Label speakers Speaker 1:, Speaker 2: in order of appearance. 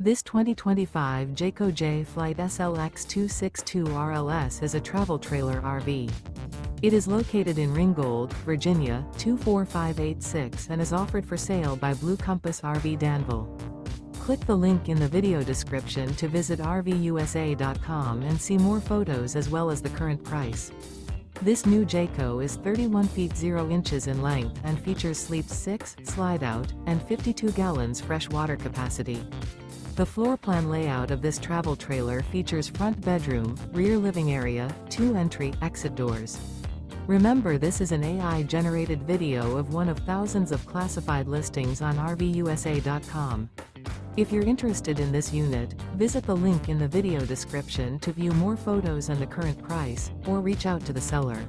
Speaker 1: This 2025 Jayco Jay Flight SLX 262 RLS is a travel trailer RV. It is located in Ringgold, Virginia, 24586 and is offered for sale by Blue Compass RV Danville. Click the link in the video description to visit RVUSA.com and see more photos as well as the current price. This new Jayco is 31 feet 0 inches in length and features sleeps 6, slide-out, and 52 gallons fresh water capacity. The floor plan layout of this travel trailer features front bedroom, rear living area, 2 entry/exit doors. Remember, this is an AI-generated video of one of thousands of classified listings on RVUSA.com. If you're interested in this unit, visit the link in the video description to view more photos and the current price, or reach out to the seller.